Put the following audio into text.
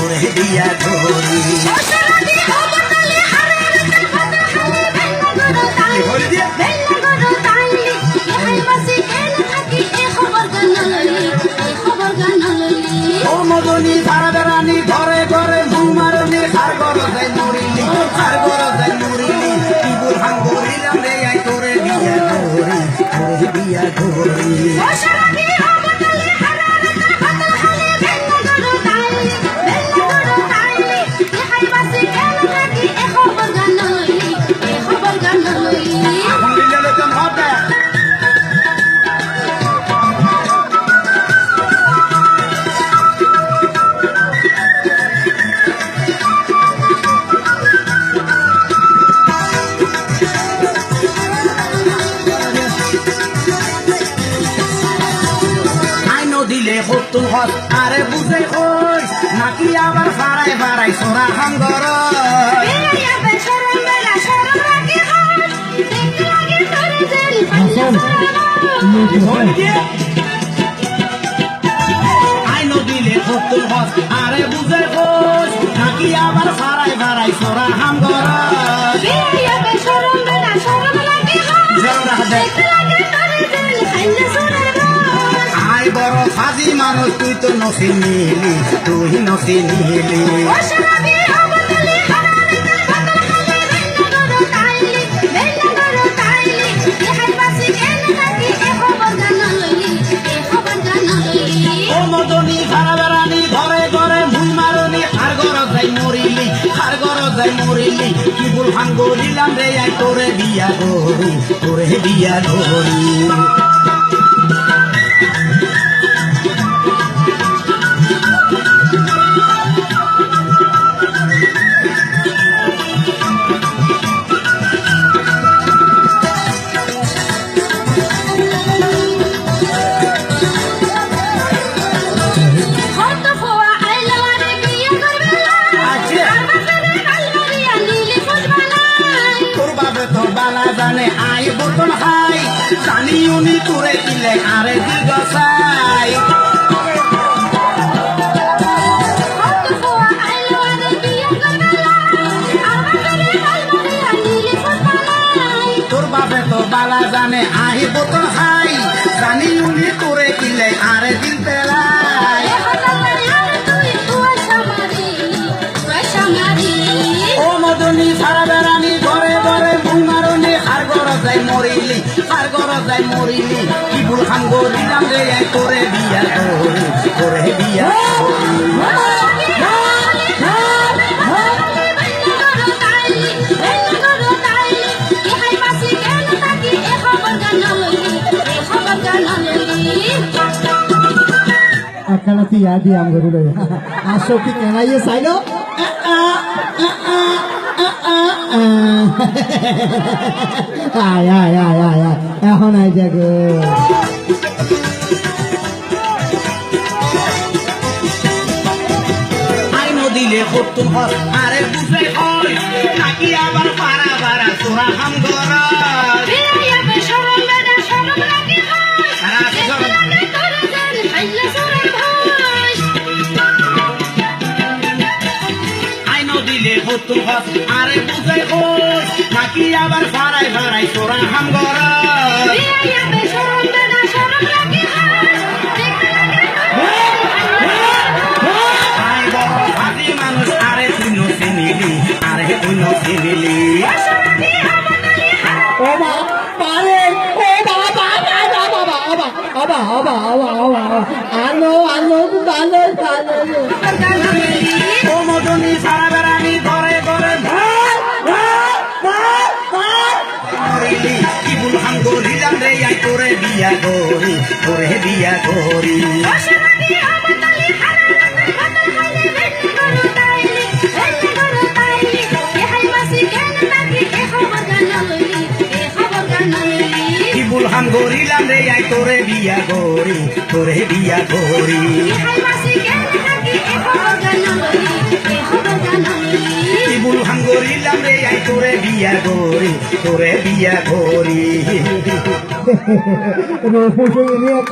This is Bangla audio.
তোরে বিয়া করি মদনী সারা রানী ঘরে ঘরে ঘুমারনি খার গরো যাই মরিলি খার গরো যাই মরিলি কি বুলহান করিলাম রে আই তোরে বিয়া করি তোরে বিয়া করি দিলে হতুন হত আরে বুঝে কই নাকি আবার ফাড়াই ফাড়াই সোরা হাম গর আইনো দিলে হতুন হত আরে বুঝে কই নাকি আবার ফাড়াই ফাড়াই সোরা হাম গর বড় ফাজি মানুষ তুই তো নসি নিলি তুই নসি নিলি ও মদনী খারাপ রানী ঘরে ঘরে ভুল মারনি আর গর যাই মরিলি আর গর যাই মরিলি কি বুলহান করিলাম রে আই তোরে বিয়া করি তোরে বিয়া করি জানে আই বর্তন খাই জানি উনি তোরে দিলে আরে দিগসাই তোর বাপে তো বালা জানে আই বর্তন খাই জানি উনি তোরে দিলে আরে দিন পেলাই ও মদনী সারা বেড়ানি ঘরে ঘরে ঘুমারনি আর গর যাই মরিলি আর গর যাই মরিলি কি বুলহান করিলাম রে তোরে বিয়া করি তোরে বিয়া একখানা তুই আর দিয়ে আম গরু আসো কি কেনাইয়ে চাইলো আয় আয় আয় আয় আয় এখন আই যাগ আইনো দিলে হতুন হত আরে বুঝে কই নাকি আবার পারা পারা তোরা হাম গর দিলে হতুন হত আরে বুঝে কই নাকি আবার ফাড়াই ফাড়াই তোরা হাম গর ফাজি মানুষ আরে তুই নসি নিলি আরে তুই নসি নিলি ও মা পারে ও বাবা বাবা বাবা বাবা বাবা বাবা আনো আনো আনো আনো ও মদনী সারা বেড়ানি ঘরে ঘরে মরিলি কি বুলহান করিলাম রে আই তোরে বিয়া করি তোরে বিয়া করি কি বুলহান করিলাম রে আই তোরে বিয়া করি তোরে বিয়া করি কি বুলহান করিলাম রে আই তোরে বিয়া করি তোরে বিয়া করি রূপ